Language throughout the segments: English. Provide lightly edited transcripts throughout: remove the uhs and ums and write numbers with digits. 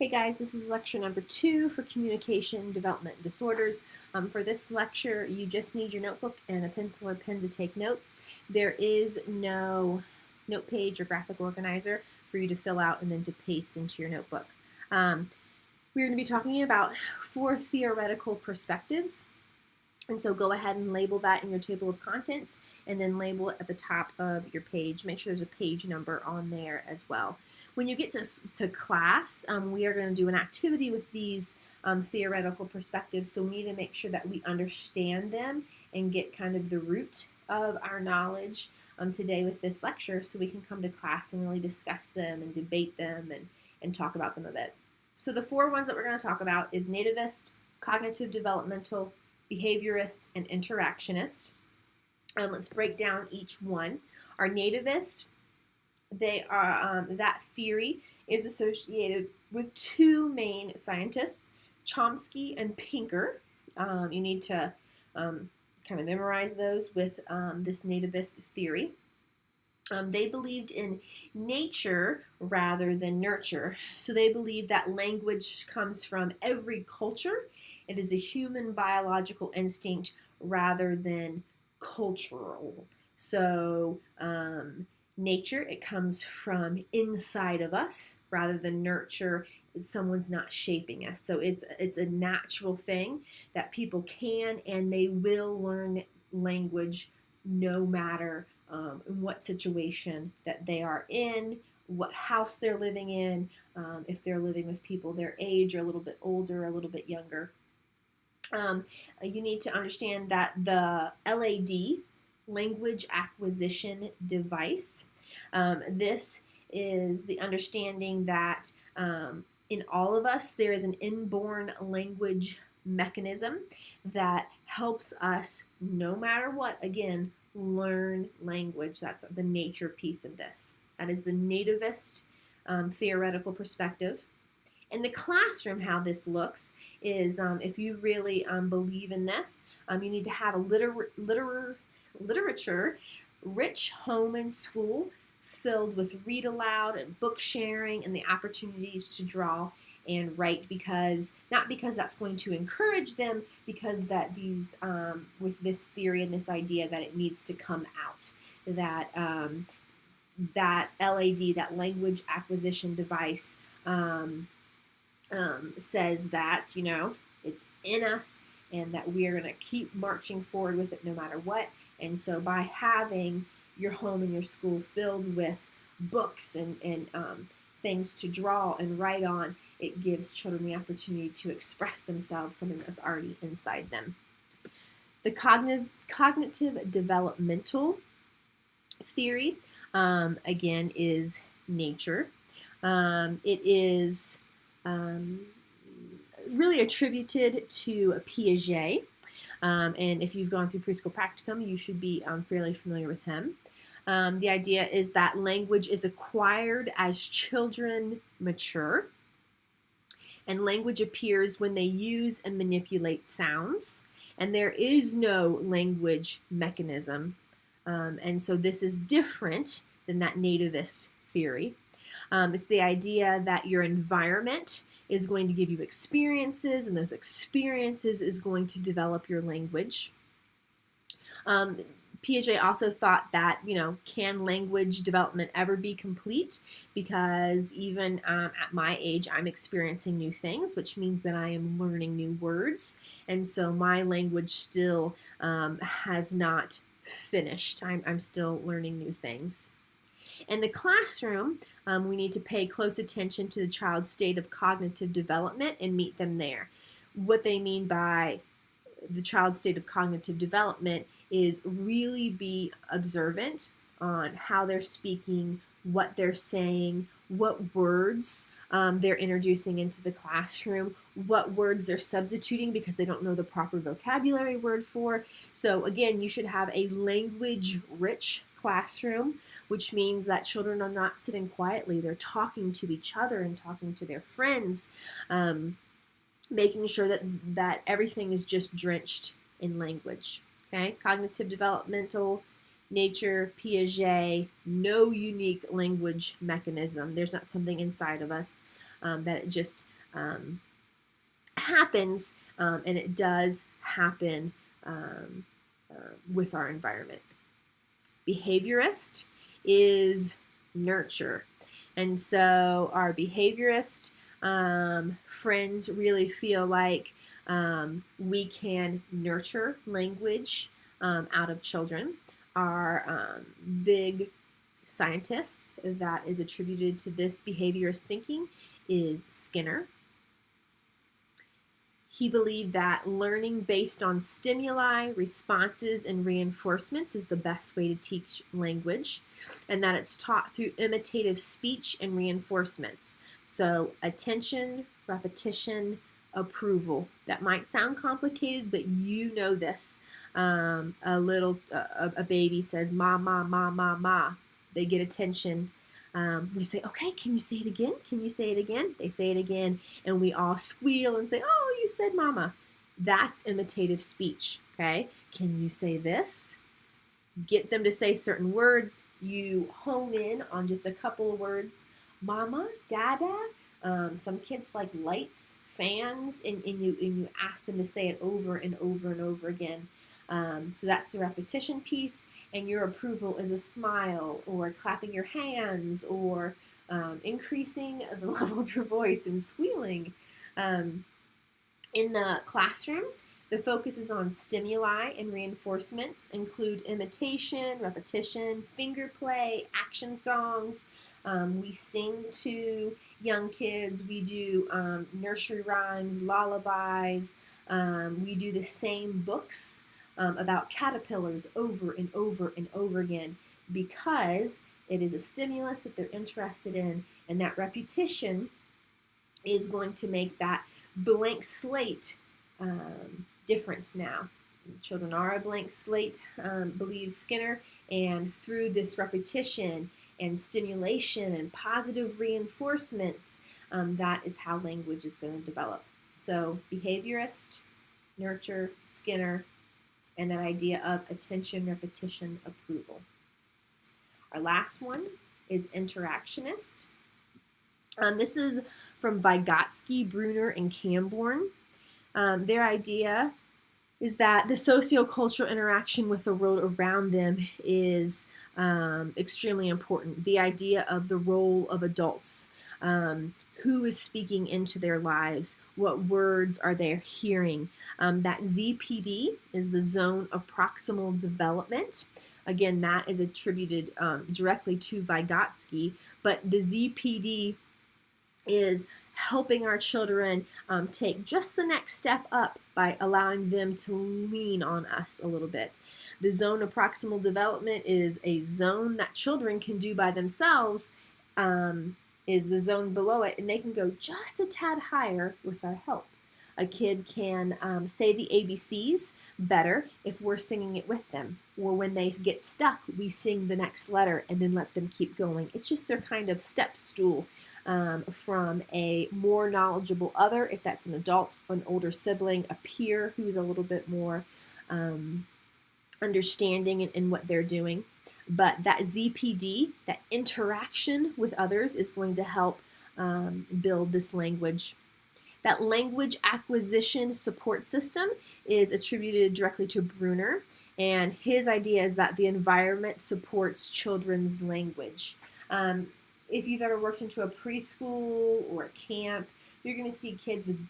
Hey guys, this is lecture number 2 for communication development disorders. For this lecture, you just need your notebook and a pencil or pen to take notes. There is no note page or graphic organizer for you to fill out and then to paste into your notebook. We're going to be talking about 4 theoretical perspectives. And so go ahead and label that in your table of contents and then label it at the top of your page. Make sure there's a page number on there as well. When you get to class, we are going to do an activity with these theoretical perspectives, so we need to make sure that we understand them and get kind of the root of our knowledge today with this lecture, so we can come to class and really discuss them and debate them and talk about them a bit. So the 4 ones that we're going to talk about is nativist, cognitive developmental, behaviorist, and interactionist. Let's break down each one. Our nativist, they are that theory is associated with 2 main scientists, Chomsky and Pinker. You need to kind of memorize those with this nativist theory. They believed in nature rather than nurture. So they believe that language comes from every culture. It is a human biological instinct rather than cultural. So nature, it comes from inside of us rather than nurture. Someone's not shaping us. So it's a natural thing that people can and they will learn language no matter what situation that they are in, what house they're living in, if they're living with people their age or a little bit older, a little bit younger. You need to understand that the LAD, language acquisition device, this is the understanding that in all of us there is an inborn language mechanism that helps us, no matter what, again, learn language. That's the nature piece of this. That is the nativist theoretical perspective. In the classroom, how this looks is if you really believe in this, you need to have a literature-rich home and school filled with read aloud and book sharing and the opportunities to draw and write, because not because that's going to encourage them, because that these with this theory and this idea that it needs to come out, that that LAD, that language acquisition device, says that it's in us and that we are going to keep marching forward with it no matter what. And so by having your home and your school filled with books and things to draw and write on, it gives children the opportunity to express themselves, something that's already inside them. The cognitive developmental theory, again, is nature. It is really attributed to Piaget. And if you've gone through preschool practicum, you should be fairly familiar with him. The idea is that language is acquired as children mature, and language appears when they use and manipulate sounds, and there is no language mechanism. And so this is different than that nativist theory. It's the idea that your environment is going to give you experiences, and those experiences is going to develop your language. Piaget also thought that, can language development ever be complete? Because even at my age, I'm experiencing new things, which means that I am learning new words. And so my language still has not finished. I'm still learning new things. In the classroom, we need to pay close attention to the child's state of cognitive development and meet them there. What they mean by the child's state of cognitive development is really be observant on how they're speaking, what they're saying, what words they're introducing into the classroom, what words they're substituting because they don't know the proper vocabulary word for. So again, you should have a language-rich classroom, which means that children are not sitting quietly. They're talking to each other and talking to their friends, making sure that everything is just drenched in language. Okay, cognitive developmental, nature, Piaget, no unique language mechanism. There's not something inside of us. that it just happens, and it does happen with our environment. Behaviorist is nurture. And so our behaviorist friends really feel like we can nurture language out of children. Our big scientist that is attributed to this behaviorist thinking is Skinner. He believed that learning based on stimuli, responses, and reinforcements is the best way to teach language, and that it's taught through imitative speech and reinforcements. So attention, repetition, approval. That might sound complicated, but you know this. A baby says ma ma ma ma ma. They get attention. We say, okay, can you say it again? Can you say it again? They say it again, and we all squeal and say, oh, you said mama. That's imitative speech, okay? Can you say this? Get them to say certain words. You hone in on just a couple of words. Mama, dada. Some kids like lights, fans, and you ask them to say it over and over and over again. So that's the repetition piece, and your approval is a smile or clapping your hands or increasing the level of your voice and squealing. In the classroom, the focus is on stimuli and reinforcements, include imitation, repetition, finger play, action songs. We sing to young kids. We do nursery rhymes, lullabies. We do the same books about caterpillars over and over and over again because it is a stimulus that they're interested in, and that repetition is going to make that blank slate different now. Children are a blank slate, believes Skinner, and through this repetition and stimulation and positive reinforcements, that is how language is going to develop. So behaviorist, nurture, Skinner, and that idea of attention, repetition, approval. Our last one is interactionist. This is from Vygotsky, Bruner, and Camborne. Their idea is that the sociocultural interaction with the world around them is extremely important. The idea of the role of adults, who is speaking into their lives, what words are they hearing. That ZPD is the zone of proximal development. Again, that is attributed directly to Vygotsky, but the ZPD is helping our children take just the next step up by allowing them to lean on us a little bit. The zone of proximal development is a zone that children can do by themselves, is the zone below it, and they can go just a tad higher with our help. A kid can say the ABCs better if we're singing it with them. Or when they get stuck, we sing the next letter and then let them keep going. It's just their kind of step stool from a more knowledgeable other, if that's an adult, an older sibling, a peer who's a little bit more understanding in what they're doing. But that ZPD, that interaction with others, is going to help build this language. That language acquisition support system is attributed directly to Bruner, and his idea is that the environment supports children's language. If you've ever worked into a preschool or a camp, you're going to see kids with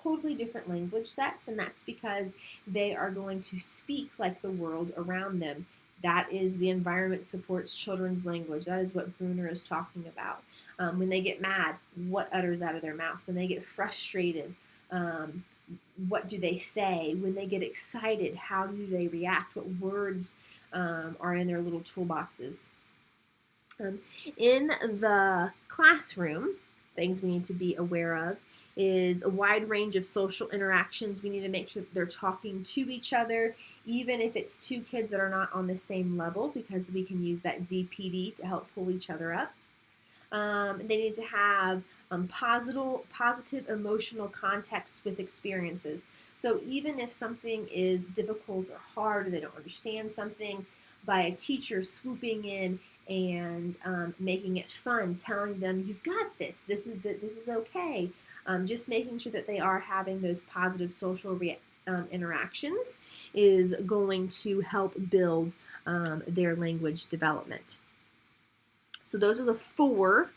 totally different language sets, and that's because they are going to speak like the world around them. That is, the environment supports children's language. That is what Bruner is talking about. When they get mad, what utters out of their mouth? When they get frustrated, what do they say? When they get excited, how do they react? What words are in their little toolboxes? In the classroom, things we need to be aware of is a wide range of social interactions. We need to make sure that they're talking to each other, even if it's two kids that are not on the same level, because we can use that ZPD to help pull each other up. They need to have positive emotional context with experiences. So even if something is difficult or hard, or they don't understand something, by a teacher swooping in and making it fun, telling them you've got this. This is okay. Just making sure that they are having those positive social interactions is going to help build their language development. So those are the 4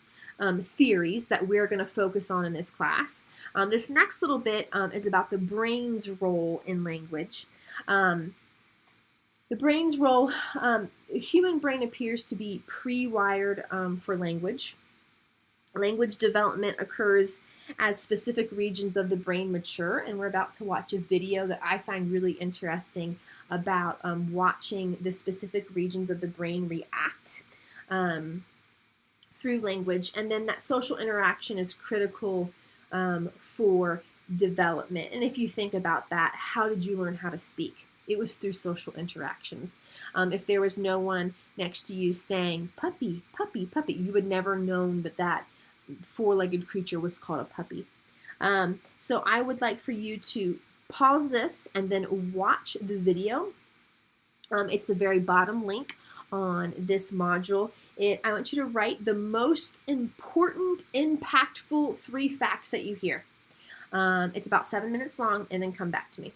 theories that we're going to focus on in this class. This next little bit is about the brain's role in language. The brain's role, the human brain appears to be pre-wired for language. Language development occurs as specific regions of the brain mature, and we're about to watch a video that I find really interesting about watching the specific regions of the brain react through language, and then that social interaction is critical for development. And if you think about that, how did you learn how to speak? It was through social interactions. If there was no one next to you saying, puppy, puppy, puppy, you would never known that that 4-legged creature was called a puppy. So I would like for you to pause this and then watch the video. It's the very bottom link on this module. I want you to write the most important, impactful 3 facts that you hear. It's about 7 minutes long, and then come back to me.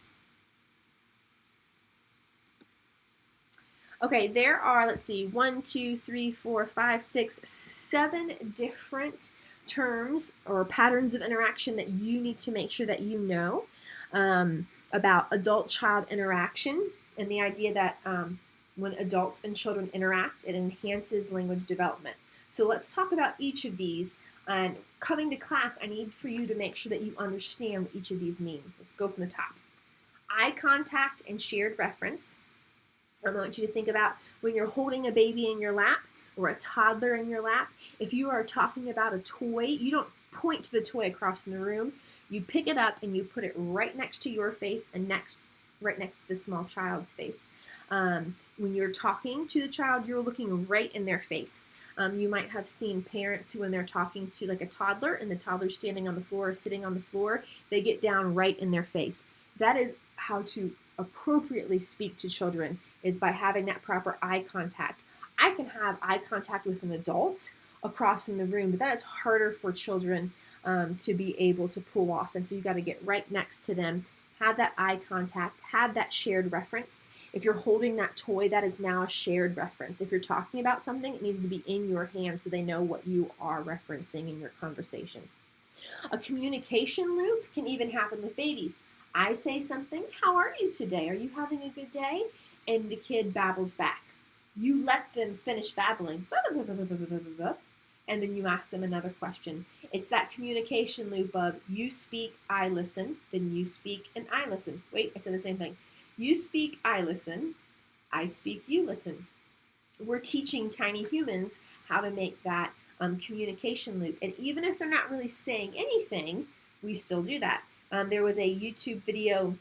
Okay, there are, let's see, 1, 2, 3, 4, 5, 6, 7 different terms or patterns of interaction that you need to make sure that you know about adult-child interaction, and the idea that when adults and children interact, it enhances language development. So let's talk about each of these. And coming to class, I need for you to make sure that you understand what each of these mean. Let's go from the top. Eye contact and shared reference. I want you to think about when you're holding a baby in your lap or a toddler in your lap. If you are talking about a toy, you don't point to the toy across in the room. You pick it up and you put it right next to your face and right next to the small child's face. When you're talking to the child, you're looking right in their face. You might have seen parents who, when they're talking to like a toddler and the toddler's standing on the floor or sitting on the floor, they get down right in their face. That is how to appropriately speak to children, is by having that proper eye contact. I can have eye contact with an adult across in the room, but that is harder for children to be able to pull off. And so you got to get right next to them, have that eye contact, have that shared reference. If you're holding that toy, that is now a shared reference. If you're talking about something, it needs to be in your hand so they know what you are referencing in your conversation. A communication loop can even happen with babies. I say something, how are you today? Are you having a good day? And the kid babbles back. You let them finish babbling, and then you ask them another question. It's that communication loop of you speak, I listen, then you speak, and I listen. Wait, I said the same thing. You speak, I listen, I speak, you listen. We're teaching tiny humans how to make that communication loop. And even if they're not really saying anything, we still do that. There was a YouTube video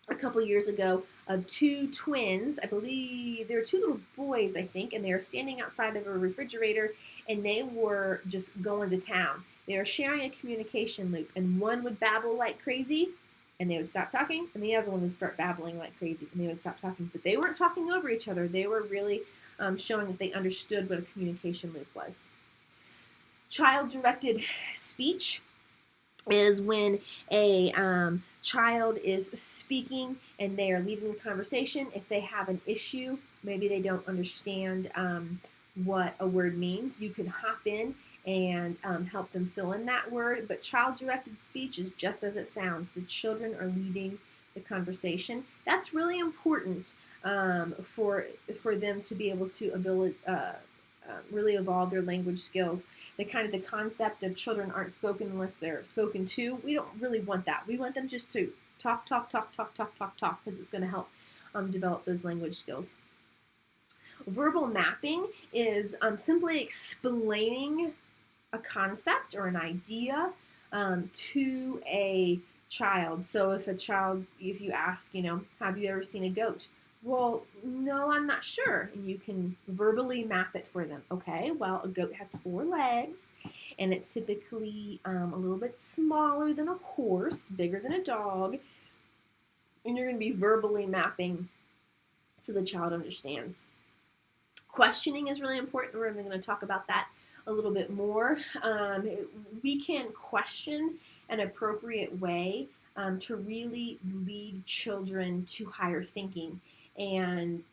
a couple years ago of 2 twins. I believe they were 2 little boys, I think, and they were standing outside of a refrigerator, and they were just going to town. They were sharing a communication loop, and one would babble like crazy, and they would stop talking, and the other one would start babbling like crazy, and they would stop talking. But they weren't talking over each other. They were really showing that they understood what a communication loop was. Child-directed speech is when a child is speaking and they are leading the conversation. If they have an issue, maybe they don't understand what a word means, you can hop in and help them fill in that word. But child-directed speech is just as it sounds. The children are leading the conversation. That's really important for them to be able to really evolve their language skills. The concept of children aren't spoken unless they're spoken to. We don't really want that. We want them just to talk, because it's going to help develop those language skills. Verbal mapping is simply explaining a concept or an idea to a child. So if you ask, have you ever seen a goat? Well, no, I'm not sure. And you can verbally map it for them. Okay, well, a goat has 4 legs, and it's typically a little bit smaller than a horse, bigger than a dog. And you're going to be verbally mapping so the child understands. Questioning is really important. We're even going to talk about that a little bit more. We can question an appropriate way to really lead children to higher thinking. And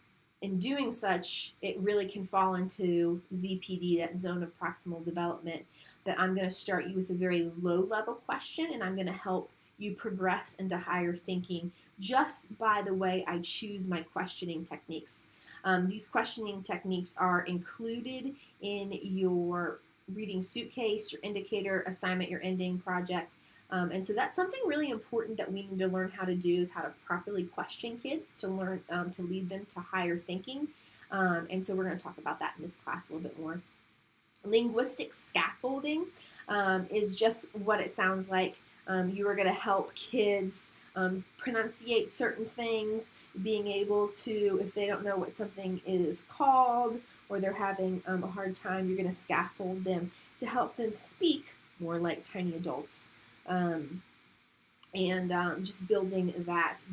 in doing such, it really can fall into ZPD, that zone of proximal development, that I'm going to start you with a very low level question and I'm going to help you progress into higher thinking just by the way I choose my questioning techniques. These questioning techniques are included in your reading suitcase, your indicator assignment, your ending project. And so that's something really important that we need to learn how to do, is how to properly question kids to learn to lead them to higher thinking. And so we're going to talk about that in this class a little bit more. Linguistic scaffolding is just what it sounds like. You are going to help kids pronunciate certain things, being able to, if they don't know what something is called or they're having a hard time, you're going to scaffold them to help them speak more like tiny adults. Just building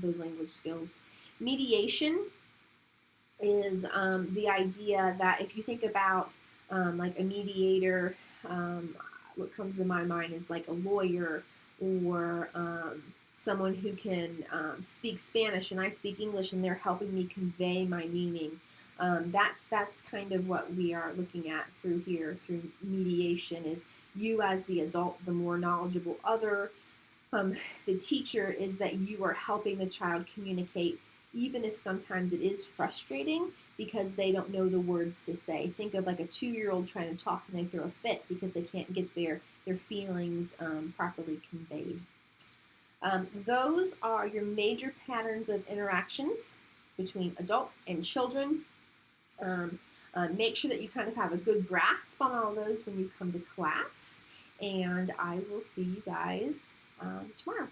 those language skills. Mediation is the idea that if you think about like a mediator, what comes to my mind is like a lawyer or someone who can speak Spanish and I speak English and they're helping me convey my meaning. That's kind of what we are looking at through here, through mediation, is you as the adult, the more knowledgeable other. The teacher is that you are helping the child communicate, even if sometimes it is frustrating because they don't know the words to say. Think of like a 2-year-old trying to talk and they throw a fit because they can't get their feelings properly conveyed. Those are your major patterns of interactions between adults and children. Make sure that you kind of have a good grasp on all those when you come to class, and I will see you guys tomorrow.